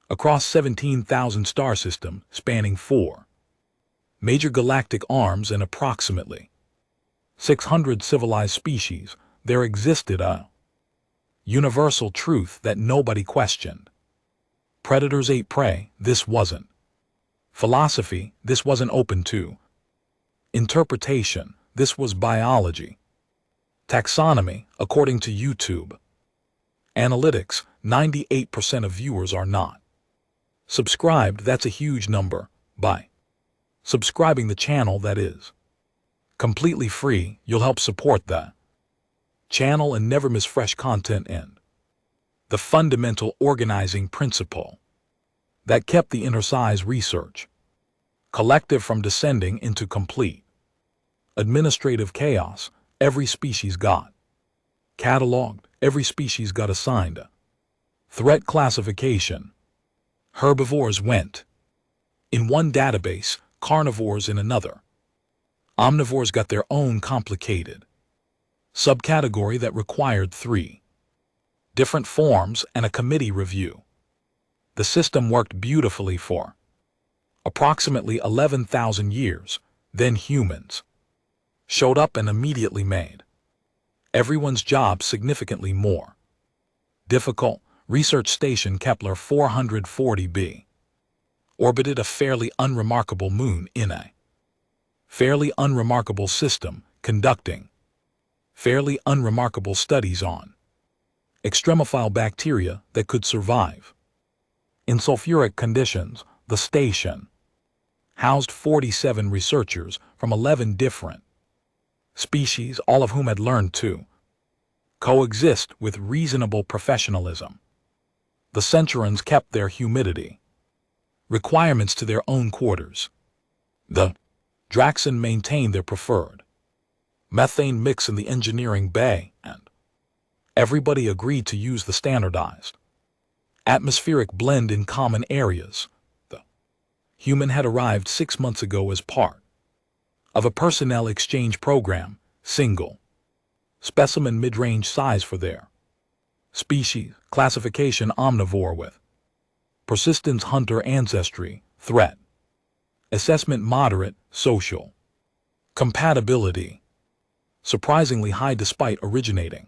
across 17,000 star system spanning 4 major galactic arms and approximately 600 civilized species, there existed a universal truth that nobody questioned. Predators ate prey, this wasn't philosophy, this wasn't open to interpretation, this was biology. Taxonomy, according to YouTube Analytics, 98% of viewers are not subscribed. That's a huge number. By subscribing the channel, that is completely free, you'll help support the channel and never miss fresh content. And the fundamental organizing principle that kept the Inner Size Research Collective from descending into complete administrative chaos. Every species got cataloged, every species got assigned a threat classification. Herbivores went in one database, carnivores in another. Omnivores got their own complicated subcategory that required 3 different forms and a committee review. The system worked beautifully for approximately 11,000 years. Then humans showed up and immediately made everyone's job significantly more difficult. Research Station Kepler 440b orbited a fairly unremarkable moon in a fairly unremarkable system, conducting fairly unremarkable studies on extremophile bacteria that could survive in sulfuric conditions. The station housed 47 researchers from 11 different species, all of whom had learned to coexist with reasonable professionalism. The Centurions kept their humidity requirements to their own quarters. The Draxon maintained their preferred methane mix in the engineering bay, and everybody agreed to use the standardized atmospheric blend in common areas. The human had arrived 6 months ago as part of a personnel exchange program, single specimen mid-range size for their species, classification omnivore with persistence hunter ancestry, threat assessment moderate, social compatibility surprisingly high despite originating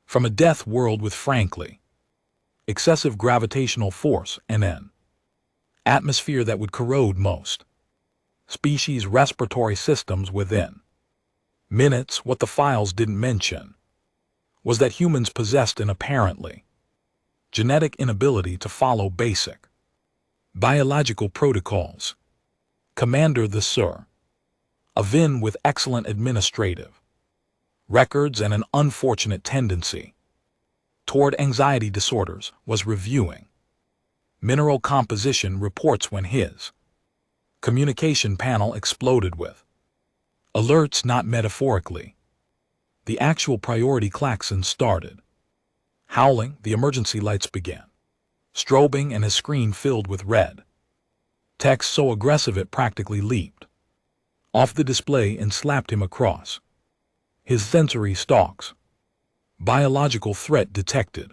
from a death world with frankly excessive gravitational force and an atmosphere that would corrode most species' respiratory systems within minutes. What the files didn't mention was that humans possessed an apparently genetic inability to follow basic biological protocols. Commander the Sur, a Vin with excellent administrative records and an unfortunate tendency toward anxiety disorders, was reviewing mineral composition reports when his communication panel exploded with alerts, not metaphorically. The actual priority klaxon started howling, the emergency lights began strobing, and his screen filled with red text so aggressive it practically leaped off the display and slapped him across his sensory stalks. Biological threat detected.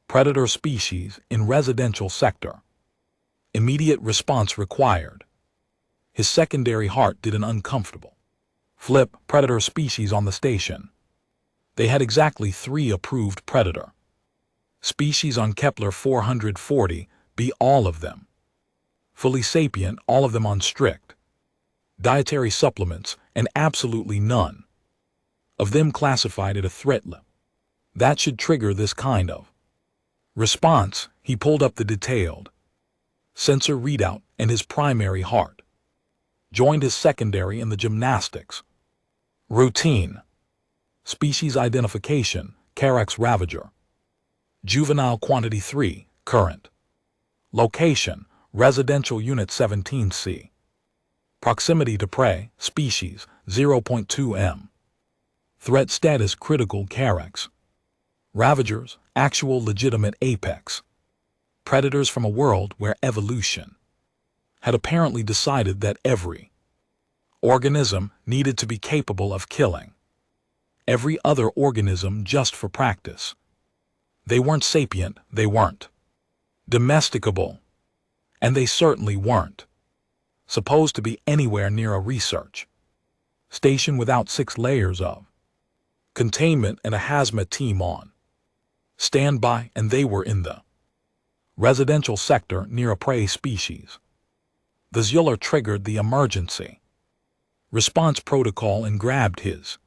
Predator species in residential sector. Immediate response required. His secondary heart did an uncomfortable flip. Predator species on the station. They had exactly 3 approved predator species on Kepler 440b, all of them fully sapient, all of them on strict dietary supplements, and absolutely none of them classified at a threat level that should trigger this kind of response. He pulled up the detailed sensor readout, and his primary heart joined his secondary in the gymnastics routine. Species identification, Carex ravager. Juvenile quantity 3, current location, residential unit 17C. Proximity to prey, species 0.2 m. Threat status critical, Carex ravagers, actual legitimate apex predators from a world where evolution had apparently decided that every organism needed to be capable of killing every other organism just for practice. They weren't sapient, they weren't domesticable, and they certainly weren't supposed to be anywhere near a research station without 6 layers of containment and a hazmat team on standby, and they were in the residential sector near a prey species. The Zeuler triggered the emergency response protocol and grabbed his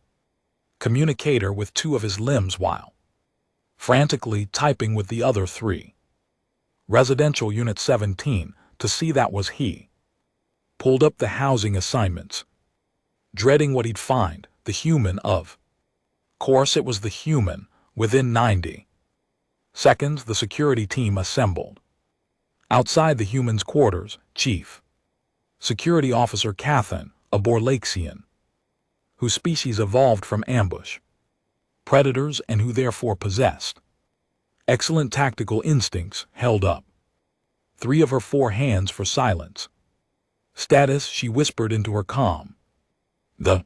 communicator with 2 of his limbs while frantically typing with the other 3. Residential Unit 17, to see that was he, pulled up the housing assignments, dreading what he'd find, the human of course it was the human. Within 90 seconds the security team assembled. Outside the human's quarters, Chief Security Officer Cathan, a Borlaxian, whose species evolved from ambush predators and who therefore possessed excellent tactical instincts, held up 3 of her 4 hands for silence. Status, she whispered into her comm. The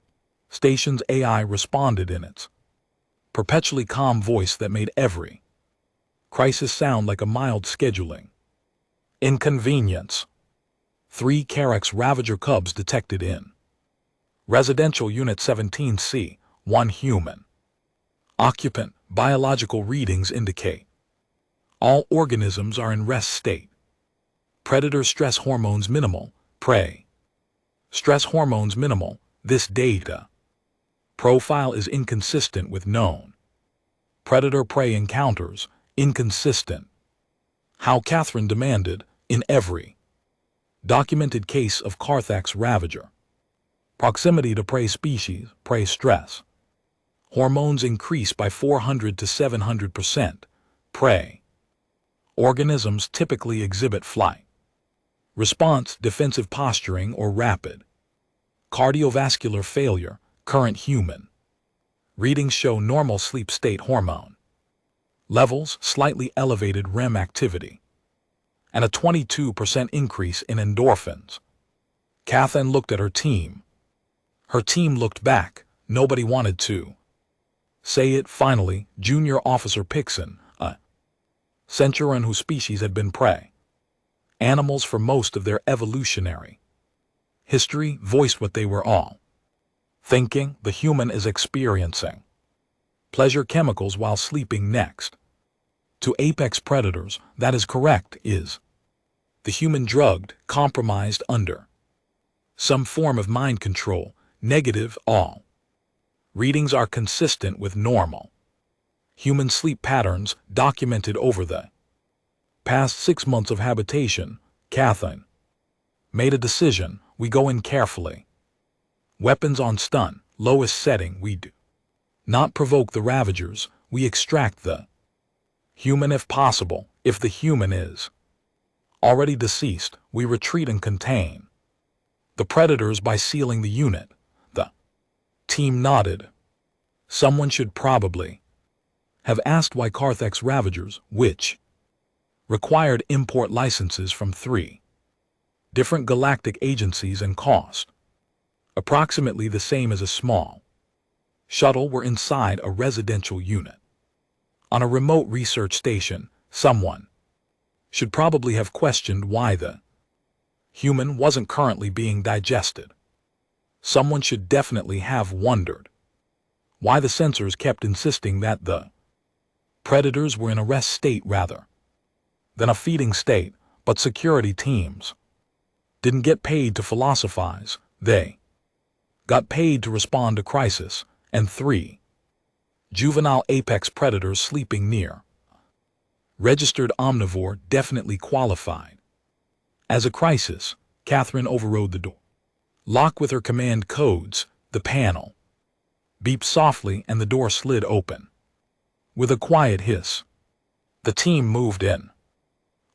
station's AI responded in its perpetually calm voice that made every crisis sound like a mild scheduling inconvenience. 3 Carex Ravager cubs detected in Residential Unit 17C, 1 human occupant. Biological readings indicate all organisms are in rest state. Predator stress hormones minimal, prey stress hormones minimal. This data profile is inconsistent with known predator-prey encounters, inconsistent. How Catherine demanded, in every documented case of Carthax Ravager, proximity to prey species, prey stress hormones increase by 400 to 700%. Prey organisms typically exhibit flight response, defensive posturing, or rapid cardiovascular failure. Current human readings show normal sleep state hormone levels, slightly elevated REM activity, and a 22% increase in endorphins. Cathan looked at her team. Her team looked back. Nobody wanted to say it. Finally, Junior Officer Pixon, a Centurion whose species had been prey animals for most of their evolutionary history, voiced what they were all thinking. The human is experiencing pleasure chemicals while sleeping. Next to apex predators, that is correct. Is the human drugged, compromised, under some form of mind control? Negative. All readings are consistent with normal human sleep patterns documented over the past 6 months of habitation. Cathan made a decision. We go in carefully. Weapons on stun, lowest setting. We do not provoke the Ravagers. We extract the human if possible. If the human is already deceased, we retreat and contain the predators by sealing the unit. The team nodded. Someone should probably have asked why Carthax Ravagers, which required import licenses from 3 different galactic agencies and cost approximately the same as a small shuttle, were inside a residential unit on a remote research station. Someone should probably have questioned why the human wasn't currently being digested. Someone should definitely have wondered why the sensors kept insisting that the predators were in a rest state rather than a feeding state. But security teams didn't get paid to philosophize. They got paid to respond to crisis. And 3 juvenile apex predators sleeping near registered omnivore definitely qualified as a crisis. Catherine overrode the door lock with her command codes. The panel beeped softly and the door slid open with a quiet hiss. The team moved in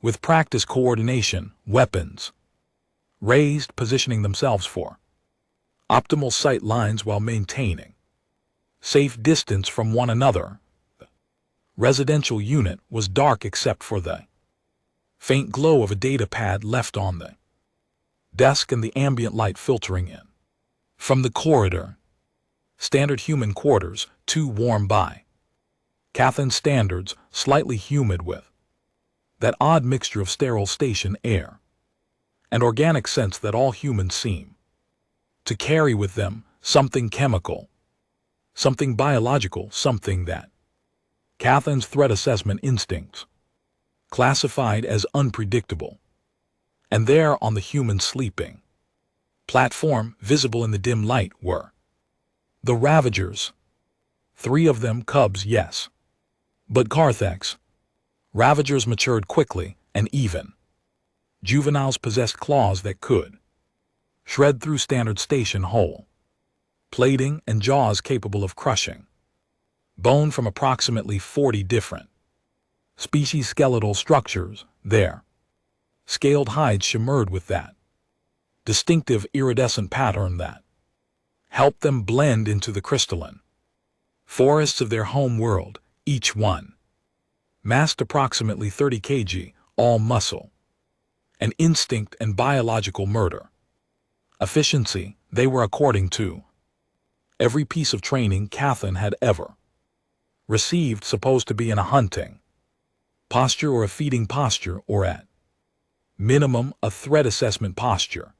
with practice coordination, weapons raised, positioning themselves for optimal sight lines while maintaining safe distance from one another. The residential unit was dark except for the faint glow of a data pad left on the desk and the ambient light filtering in from the corridor. Standard human quarters, too warm by Cathan standards, slightly humid with that odd mixture of sterile station air and organic scents that all humans seem to carry with them, something chemical, something biological, something that Catherine's threat assessment instincts classified as unpredictable. And there on the human sleeping platform, visible in the dim light, were the Ravagers. 3 of them cubs, yes. But Carthax. Ravagers matured quickly, and even juveniles possessed claws that could shred through standard station whole plating and jaws capable of crushing bone from approximately 40 different species skeletal structures. Their scaled hides shimmered with that distinctive iridescent pattern that helped them blend into the crystalline forests of their home world, each one massed approximately 30 kg, all muscle, and instinct and biological murder. Efficiency, they were according to every piece of training Catherine had ever received, supposed to be in a hunting posture or a feeding posture or at minimum a threat assessment posture.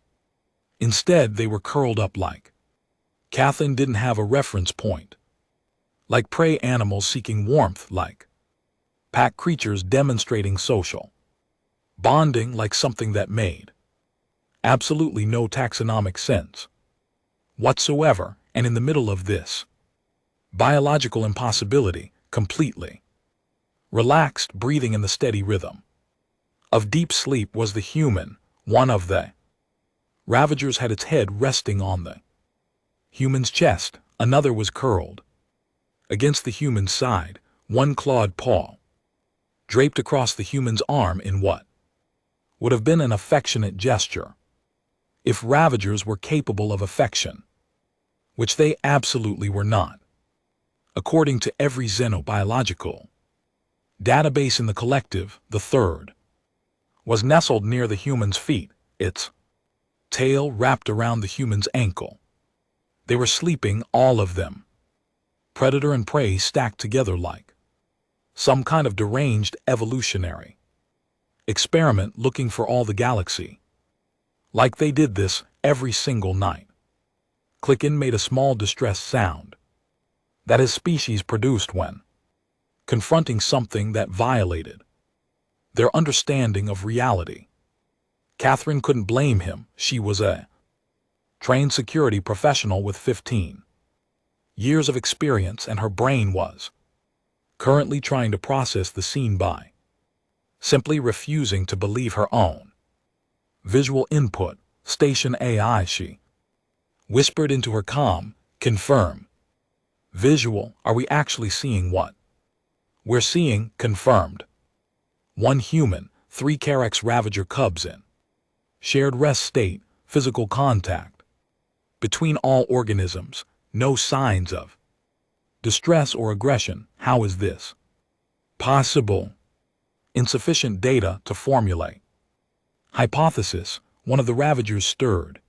Instead, they were curled up like Catherine didn't have a reference point, like prey animals seeking warmth, like pack creatures demonstrating social bonding, like something that made absolutely no taxonomic sense whatsoever. And in the middle of this biological impossibility, completely relaxed, breathing in the steady rhythm of deep sleep, was the human. One of the Ravagers had its head resting on the human's chest, another was curled against the human's side, one clawed paw draped across the human's arm in what would have been an affectionate gesture, if Ravagers were capable of affection, which they absolutely were not. According to every xenobiological database in the collective, the third was nestled near the human's feet, its tail wrapped around the human's ankle. They were sleeping, all of them, predator and prey stacked together like some kind of deranged evolutionary experiment looking for all the galaxy. Like they did this every single night. Clickin made a small distressed sound that his species produced when confronting something that violated their understanding of reality. Catherine couldn't blame him. She was a trained security professional with 15 years of experience, and her brain was currently trying to process the scene by simply refusing to believe her own visual input. Station AI, she whispered into her comm. Confirm. Visual, are we actually seeing what we're seeing? Confirmed. 1 human, 3 Carex Ravager cubs in shared rest state, physical contact between all organisms, no signs of distress or aggression. How is this possible? Insufficient data to formulate hypothesis. One of the Ravagers stirred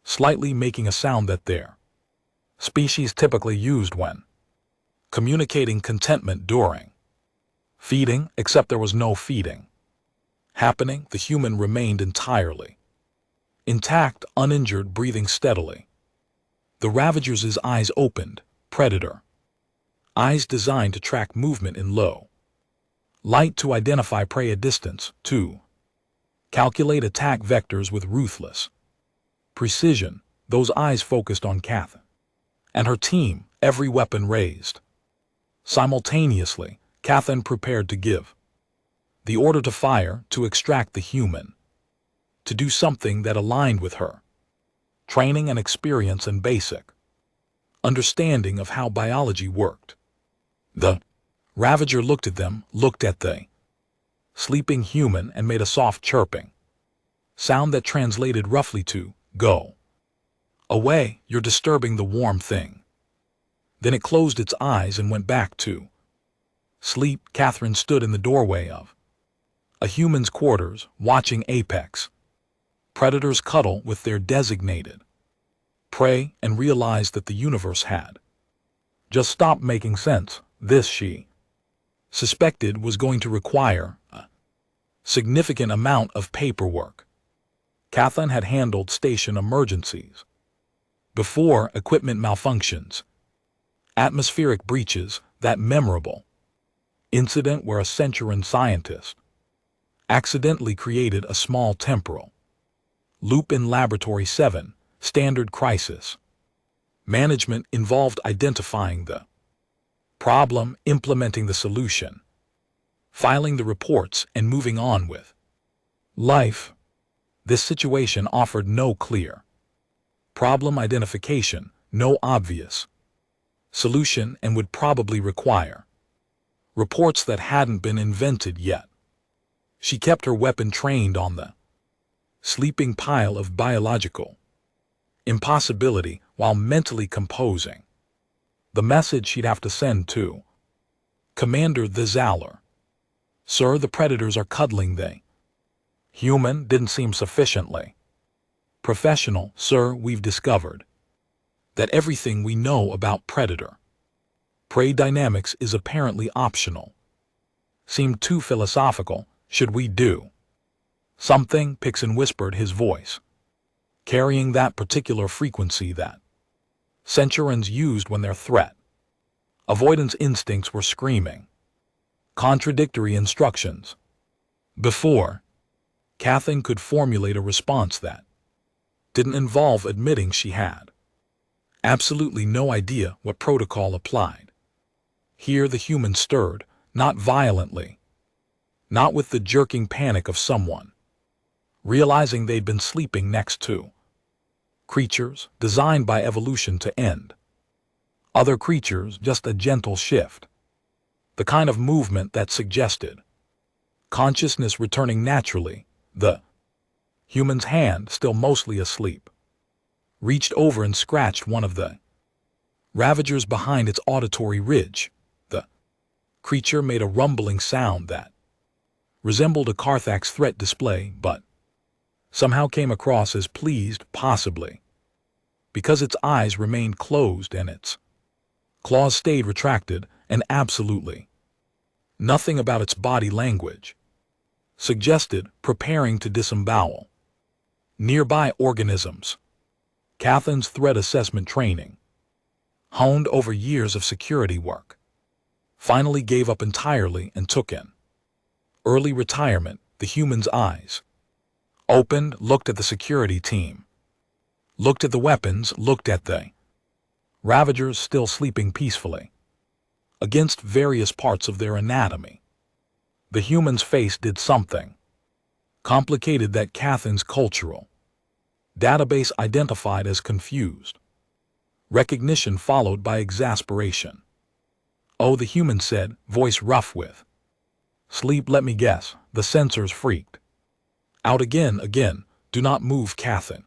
slightly, making a sound that their species typically used when communicating contentment during feeding, except there was no feeding happening. The human remained entirely intact, uninjured, breathing steadily. The Ravagers' eyes opened, predator eyes designed to track movement in low light, to identify prey at distance, to calculate attack vectors with ruthless precision. Those eyes focused on Catherine and her team, every weapon raised. Simultaneously, Catherine prepared to give the order to fire, to extract the human, to do something that aligned with her training and experience and basic understanding of how biology worked. The Ravager looked at them, looked at the sleeping human, and made a soft chirping sound that translated roughly to, "Go away, you're disturbing the warm thing." Then it closed its eyes and went back to sleep. Catherine stood in the doorway of a human's quarters, watching apex predators cuddle with their designated prey, and realized that the universe had just stopped making sense. This, she suspected, was going to require a Significant amount of paperwork. Catherine had handled station emergencies. Before equipment malfunctions. Atmospheric breaches, that memorable incident where a Centurion scientist accidentally created a small temporal loop in Laboratory 7, standard crisis. Management involved identifying the problem, implementing the solution, filing the reports, and moving on with life. This situation offered no clear problem identification, no obvious solution, and would probably require reports that hadn't been invented yet. She kept her weapon trained on the sleeping pile of biological impossibility while mentally composing the message she'd have to send to Commander the Zalor. Sir, the predators are cuddling. They human didn't seem sufficiently professional. Sir, we've discovered that everything we know about predator-prey dynamics is apparently optional. Seemed too philosophical. Should we do something? Pixon whispered, his voice carrying that particular frequency that Centurions used when their threat avoidance instincts were screaming contradictory instructions. Before Catherine could formulate a response that didn't involve admitting she had absolutely no idea what protocol applied. Here the human stirred, not violently, not with the jerking panic of someone realizing they'd been sleeping next to creatures designed by evolution to end other creatures, just a gentle shift, the kind of movement that suggested consciousness returning naturally. The human's hand, still mostly asleep, reached over and scratched one of the ravagers behind its auditory ridge. The creature made a rumbling sound that resembled a Carthax threat display, but somehow came across as pleased, possibly because its eyes remained closed and its claws stayed retracted, and absolutely nothing about its body language suggested preparing to disembowel nearby organisms. Catherine's threat assessment training, honed over years of security work, finally gave up entirely and took in early retirement. The human's eyes opened, looked at the security team, looked at the weapons, looked at the ravagers still sleeping peacefully against various parts of their anatomy. The human's face did something complicated that Catherine's cultural database identified as confused. Recognition followed by exasperation. Oh, the human said, voice rough with sleep. Let me guess, the sensors freaked out again. Do not move, Catherine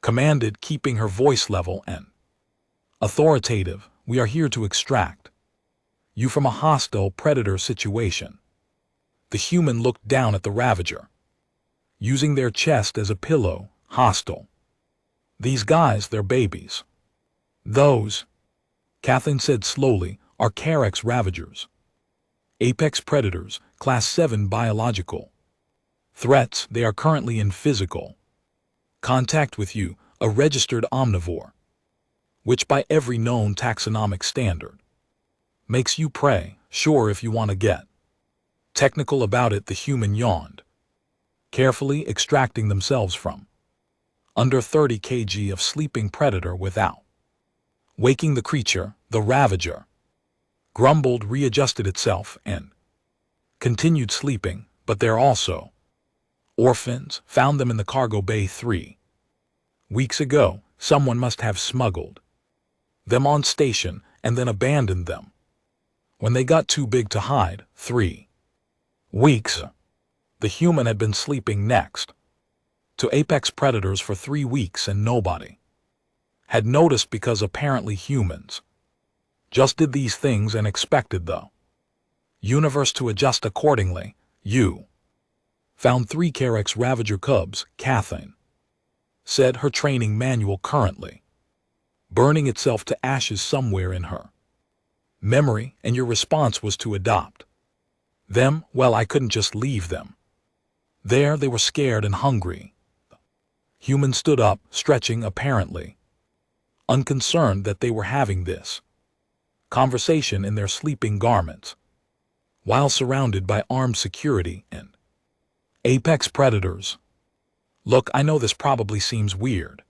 commanded, keeping her voice level and authoritative. We are here to extract you from a hostile predator situation. The human looked down at the ravager, using their chest as a pillow. Hostile. These guys, they're babies. Those, Catherine said slowly, are Carex ravagers. Apex predators, Class 7 biological threats. They are currently in physical contact with you, a registered omnivore, which by every known taxonomic standard makes you prey. Sure, if you want to get technical about it, the human yawned, carefully extracting themselves from under 30 kg of sleeping predator without waking the creature. The ravager grumbled, readjusted itself, and continued sleeping. But they're also orphans. Found them in the cargo bay 3 weeks ago. Someone must have smuggled them on station and then abandoned them when they got too big to hide. 3 weeks. The human had been sleeping next to apex predators for 3 weeks, and nobody had noticed because apparently humans just did these things and expected the universe to adjust accordingly. You found 3 Carex Ravager cubs, Catherine said, her training manual currently burning itself to ashes somewhere in her memory, and your response was to adopt them. Well, I couldn't just leave them There they were scared and hungry. Humans stood up, stretching apparently, unconcerned that they were having this conversation in their sleeping garments, while surrounded by armed security and apex predators. Look, I know this probably seems weird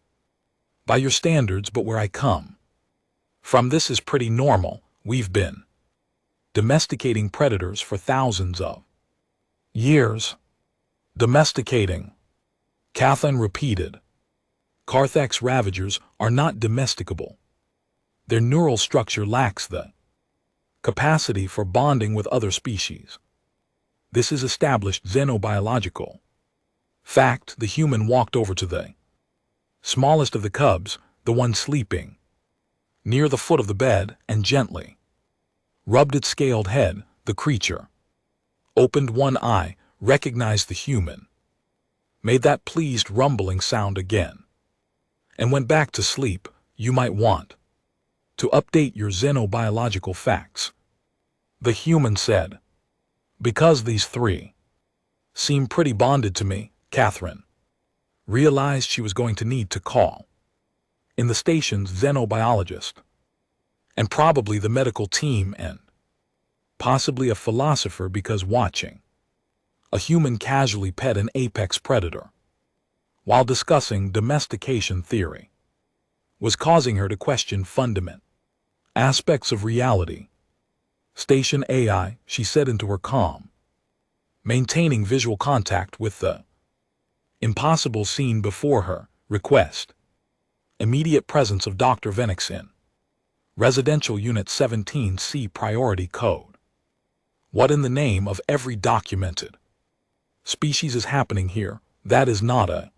by your standards, but where I come from, this is pretty normal. We've been domesticating predators for thousands of years. Domesticating, Catherine repeated. Carthax ravagers are not domesticable. Their neural structure lacks the capacity for bonding with other species. This is established xenobiological fact. The human walked over to the smallest of the cubs, the one sleeping near the foot of the bed, and gently rubbed its scaled head. The creature opened one eye, recognized the human, made that pleased rumbling sound again, and went back to sleep. You might want to update your xenobiological facts, the human said, because these three seem pretty bonded to me. Catherine realized she was going to need to call in the station's xenobiologist, and probably the medical team, and possibly a philosopher, because watching a human casually pet an apex predator while discussing domestication theory was causing her to question fundamental aspects of reality. Station AI, she said into her calm, maintaining visual contact with the impossible scene before her. Request immediate presence of Dr. Venix in Residential Unit 17C priority code. What in the name of every documented species is happening here? That is not a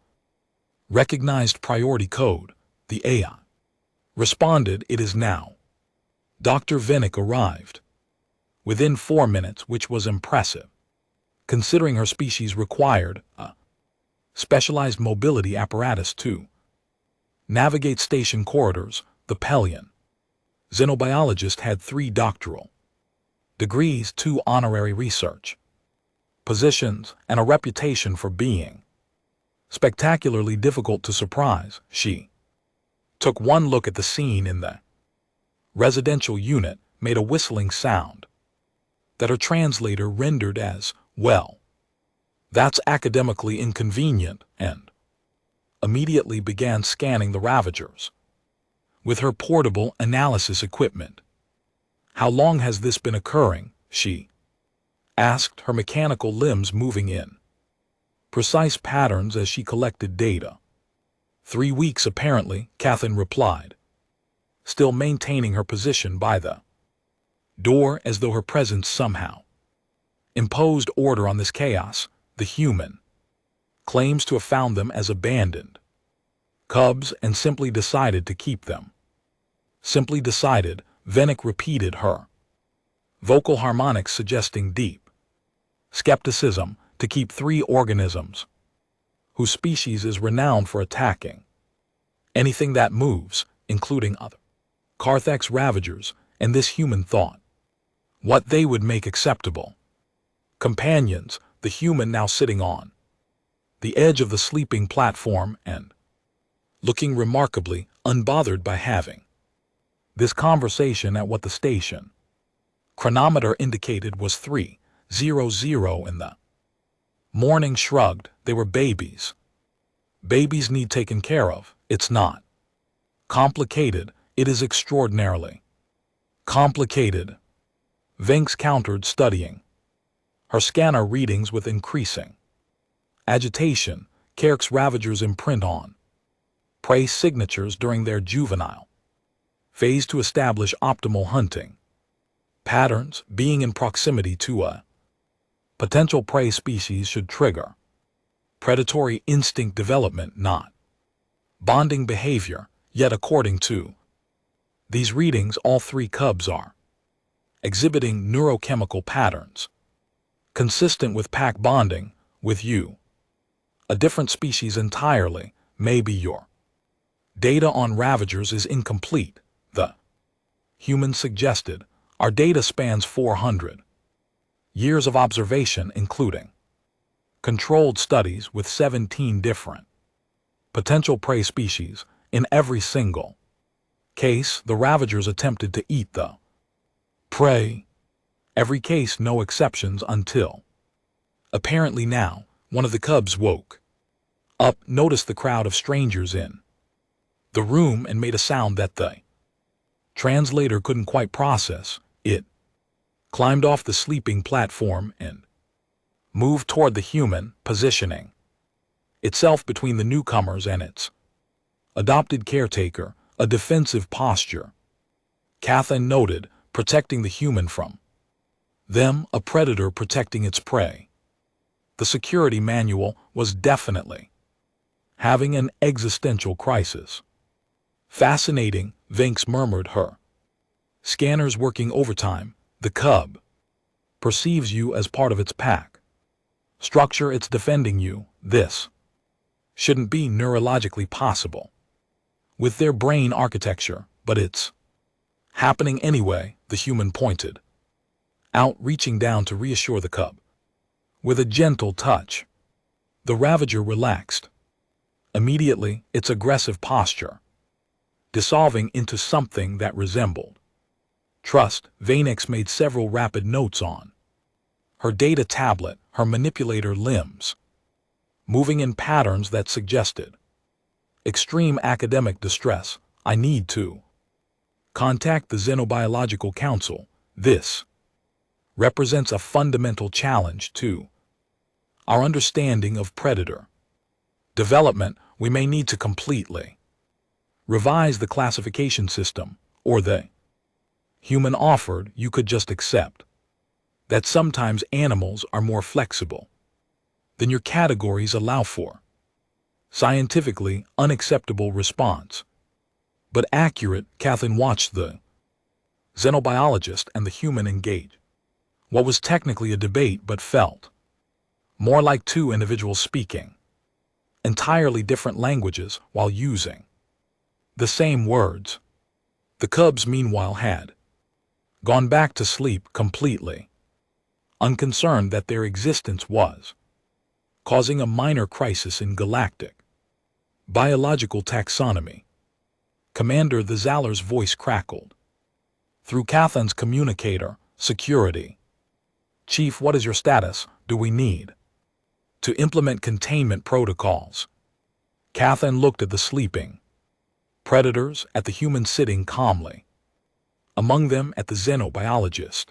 recognized priority code, the AI responded. It is now. Dr. Venix arrived within 4 minutes, which was impressive, considering her species required a specialized mobility apparatus to navigate station corridors. The Pelion xenobiologist had 3 doctoral degrees, 2 honorary research positions, and a reputation for being spectacularly difficult to surprise. She took one look at the scene in the residential unit, made a whistling sound that her translator rendered as, well, that's academically inconvenient, and immediately began scanning the ravagers with her portable analysis equipment. How long has this been occurring? She asked, her mechanical limbs moving in precise patterns as she collected data. 3 weeks apparently, Catherine replied, still maintaining her position by the door as though her presence somehow imposed order on this chaos. The human claims to have found them as abandoned cubs and simply decided to keep them. Simply decided, Venix repeated, her vocal harmonics suggesting deep skepticism, to keep 3 organisms whose species is renowned for attacking anything that moves, including other Carthax ravagers, and this human thought what they would make acceptable companions. The human now sitting on the edge of the sleeping platform and looking remarkably unbothered by having this conversation at what the station chronometer indicated was 3:00 in the morning. Shrugged. They were babies. Babies need taken care of. It's not complicated. It is extraordinarily complicated. Venix countered, studying her scanner readings with increasing agitation. Carthax ravagers imprint on prey signatures during their juvenile phase to establish optimal hunting patterns. Being in proximity to a potential prey species should trigger predatory instinct development, not bonding behavior. Yet according to these readings, all 3 cubs are exhibiting neurochemical patterns consistent with pack bonding with you, a different species entirely. Maybe your data on ravagers is incomplete, the human suggested. Our data spans 400 years of observation, including Controlled studies with 17 different potential prey species. In every single case, the ravagers attempted to eat the prey. Every case, no exceptions, until apparently now, one of the cubs woke up, noticed the crowd of strangers in the room, and made a sound that the translator couldn't quite process. It climbed off the sleeping platform and moved toward the human, positioning itself between the newcomers and its adopted caretaker, a defensive posture. Cathan noted, protecting the human from them, a predator protecting its prey. The security manual was definitely having an existential crisis. Fascinating, Vinks murmured, her scanners working overtime. The cub perceives you as part of its pack structure. It's defending you. This shouldn't be neurologically possible with their brain architecture, but it's happening anyway. The human pointed out, reaching down to reassure the cub with a gentle touch. The ravager relaxed. Immediately, its aggressive posture dissolving into something that resembled trust. Vanix made several rapid notes on her data tablet, her manipulator limbs moving in patterns that suggested extreme academic distress. I need to contact the Xenobiological Council. This represents a fundamental challenge to our understanding of predator development. We may need to completely revise the classification system, or the human offered. You could just accept that sometimes animals are more flexible than your categories allow for. Scientifically unacceptable response, but accurate. Cathan watched the xenobiologist and the human engage what was technically a debate but felt more like two individuals speaking entirely different languages while using the same words. The cubs, meanwhile, had gone back to sleep, completely unconcerned that their existence was causing a minor crisis in galactic biological taxonomy. Commander, the Zalor's voice crackled through Cathan's communicator. Security Chief, what is your status? Do we need to implement containment protocols? Cathan looked at the sleeping predators, at the human sitting calmly among them, at the xenobiologist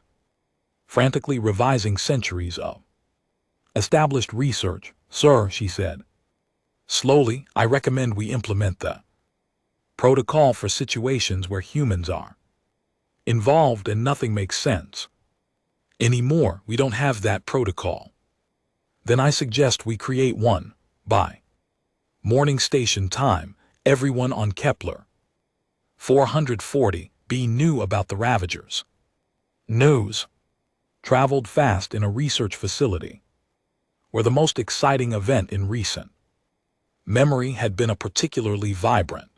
frantically revising centuries of established research. Sir, she said slowly, I recommend we implement the protocol for situations where humans are involved and nothing makes sense anymore. We don't have that protocol. Then I suggest we create one. By morning station time, everyone on Kepler 440b knew about the ravagers. News traveled fast in a research facility where the most exciting event in recent memory had been a particularly vibrant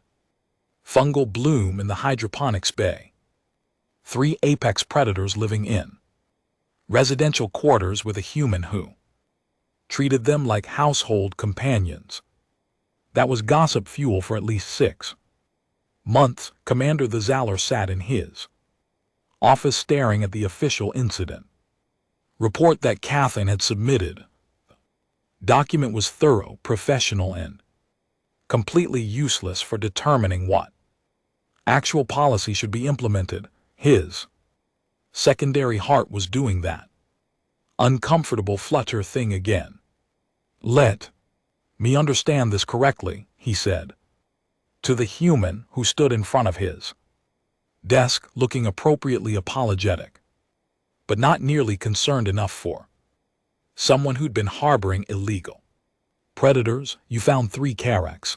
fungal bloom in the hydroponics bay. 3 apex predators living in residential quarters with a human who treated them like household companions. That was gossip fuel for at least 6 months. Commander the Zalor sat in his office staring at the official incident report that Cathan had submitted. Document was thorough, professional, and completely useless for determining what actual policy should be implemented. His secondary heart was doing that uncomfortable flutter thing again. Let me understand this correctly, he said to the human who stood in front of his desk, looking appropriately apologetic, but not nearly concerned enough for someone who'd been harboring illegal predators. You found 3 Karax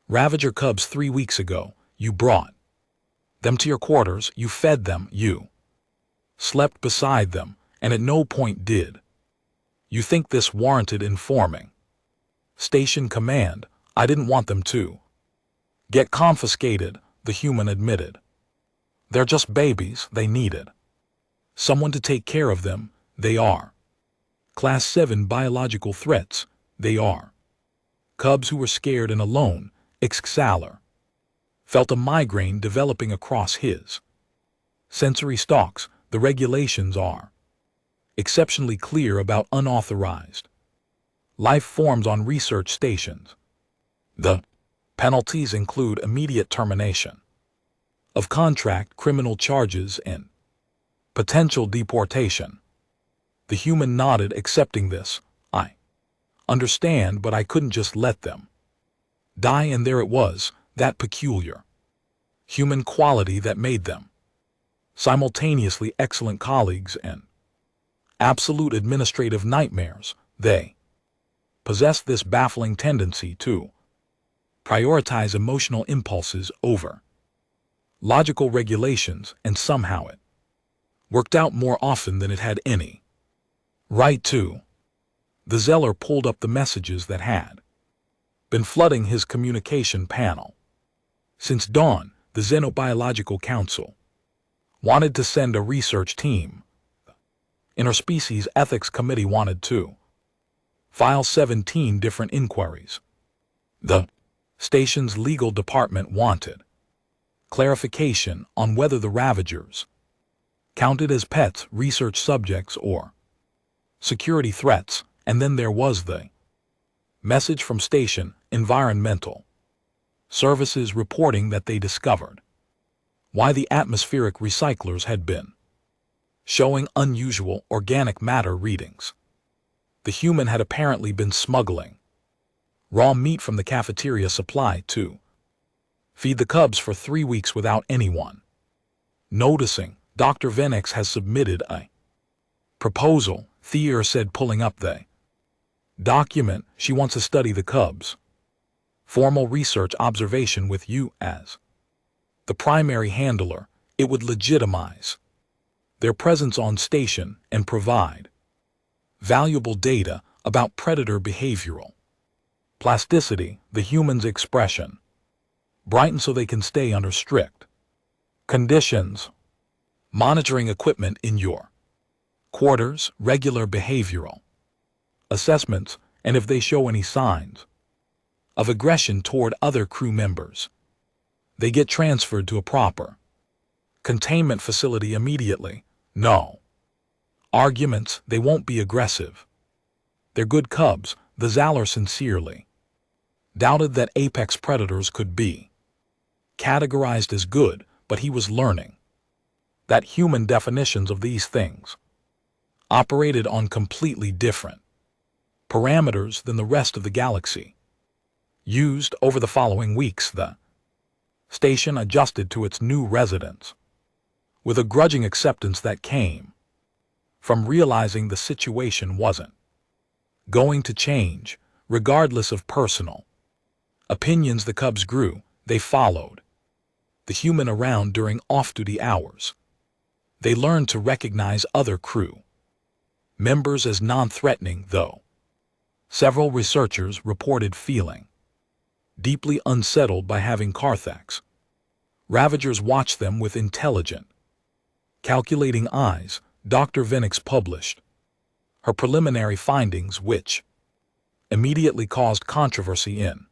Ravager cubs 3 weeks ago. You brought them to your quarters. You fed them. You slept beside them, and at no point did you think this warranted informing Station Command. I didn't want them to get confiscated, the human admitted. They're just babies. They needed someone to take care of them. They are Class 7 biological threats, they are. Cubs who were scared and alone, Ixxalar. Felt a migraine developing across his sensory stalks. The regulations are exceptionally clear about unauthorized life forms on research stations. The penalties include immediate termination of contract, criminal charges, and potential deportation. The human nodded, accepting this. I understand, but I couldn't just let them die. And there it was, that peculiar human quality that made them simultaneously excellent colleagues and absolute administrative nightmares. They possessed this baffling tendency to prioritize emotional impulses over logical regulations, and somehow it worked out more often than it had any right to. The Zeller pulled up the messages that had been flooding his communication panel. Since dawn, the Xenobiological Council wanted to send a research team. The Interspecies Ethics Committee wanted to file 17 different inquiries. The station's legal department wanted clarification on whether the Ravagers counted as pets, research subjects, or security threats. And then there was the message from Station Environmental Services reporting that they discovered why the atmospheric recyclers had been showing unusual organic matter readings. The human had apparently been smuggling raw meat from the cafeteria supply to feed the cubs for 3 weeks without anyone noticing. Dr. Venix has submitted a proposal, Thier said, pulling up the document. She wants to study the cubs' formal research observation with you as the primary handler. It would legitimize their presence on station and provide valuable data about predator behavioral plasticity, the human's expression, brighten so they can stay under strict conditions. Monitoring equipment in your quarters, regular behavioral assessments, and if they show any signs of aggression toward other crew members, they get transferred to a proper containment facility immediately. No arguments, they won't be aggressive. They're good cubs. The Zeller sincerely doubted that apex predators could be categorized as good, but he was learning that human definitions of these things operated on completely different parameters than the rest of the galaxy used. Over the following weeks, the station adjusted to its new residents with a grudging acceptance that came from realizing the situation wasn't going to change, regardless of personal opinions. The cubs grew. They followed the human around during off-duty hours. They learned to recognize other crew members as non-threatening, though several researchers reported feeling deeply unsettled by having Carthax Ravagers watch them with intelligent, calculating eyes. Dr. Venix published her preliminary findings, which immediately caused controversy in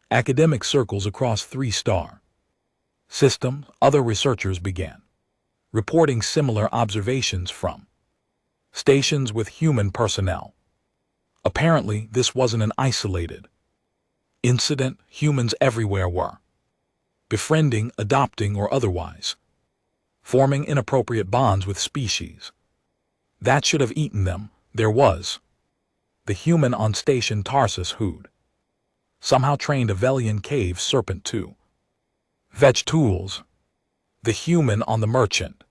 academic circles across 3-star systems. Other researchers began reporting similar observations from stations with human personnel. Apparently, this wasn't an isolated incident. Humans everywhere were befriending, adopting, or otherwise forming inappropriate bonds with species that should have eaten them. There was the human on Station Tarsus who'd somehow trained a Velian cave serpent to fetch tools. The human on the merchant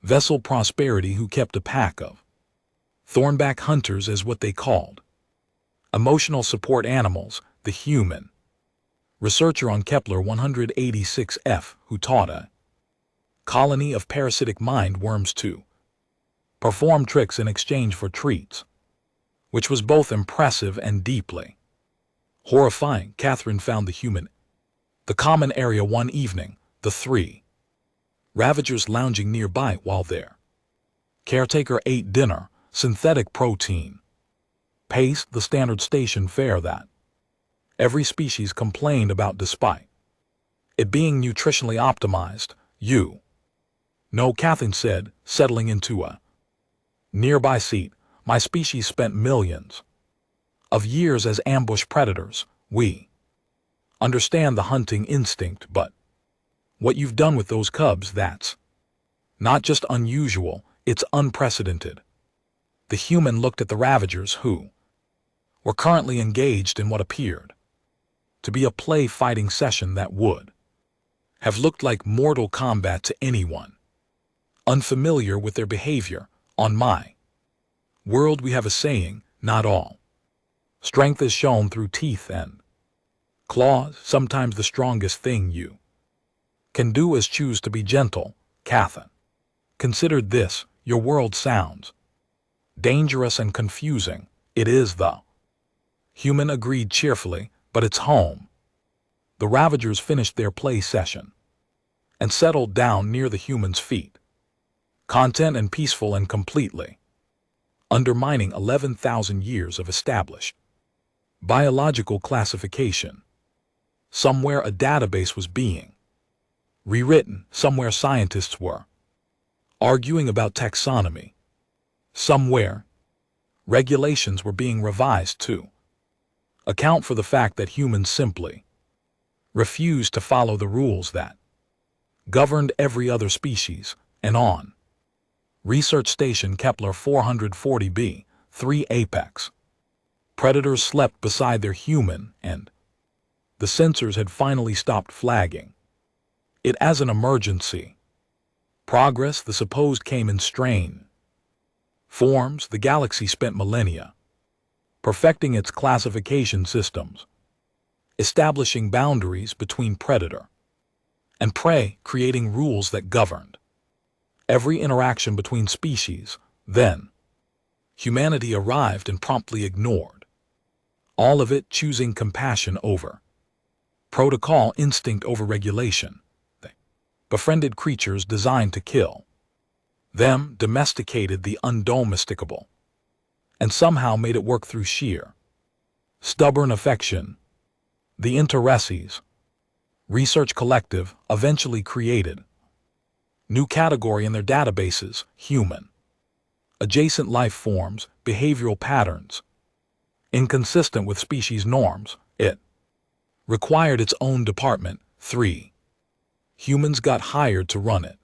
vessel Prosperity who kept a pack of thornback hunters as what they called emotional support animals. The human researcher on Kepler 186F who taught a colony of parasitic mind worms to perform tricks in exchange for treats, which was both impressive and deeply horrifying. Catherine found the human the common area one evening, the 3 Ravagers lounging nearby while their caretaker ate dinner. synthetic protein. Pace, the standard station fare that every species complained about despite it being nutritionally optimized. You know, Catherine said, settling into a nearby seat. My species spent millions of years as ambush predators. We understand the hunting instinct, but what you've done with those cubs, that's not just unusual, it's unprecedented. The human looked at the Ravagers, who were currently engaged in what appeared to be a play fighting session that would have looked like mortal combat to anyone unfamiliar with their behavior. On my world, we have a saying, not all strength is shown through teeth and claws. Sometimes the strongest thing you can do is choose to be gentle. Catherine considered this. Your world sounds dangerous and confusing. It is, though. Human agreed cheerfully, but it's home. The Ravagers finished their play session and settled down near the human's feet, content and peaceful and completely undermining 11,000 years of established biological classification. Somewhere a database was being rewritten. Somewhere scientists were arguing about taxonomy. Somewhere regulations were being revised to account for the fact that humans simply refused to follow the rules that governed every other species. And on Research Station Kepler 440b, 3 Apex predators slept beside their human, and the sensors had finally stopped flagging it as an emergency. Progress, the supposed, came in strain forms. The galaxy spent millennia perfecting its classification systems, establishing boundaries between predator and prey, creating rules that governed every interaction between species. Then humanity arrived and promptly ignored all of it, choosing compassion over protocol, instinct over regulation. They befriended creatures designed to kill them, domesticated the undomesticable, and somehow made it work through sheer stubborn affection. The Interesses Research Collective eventually created new category in their databases: human adjacent life forms, behavioral patterns inconsistent with species norms. It required its own department. 3 humans got hired to run it.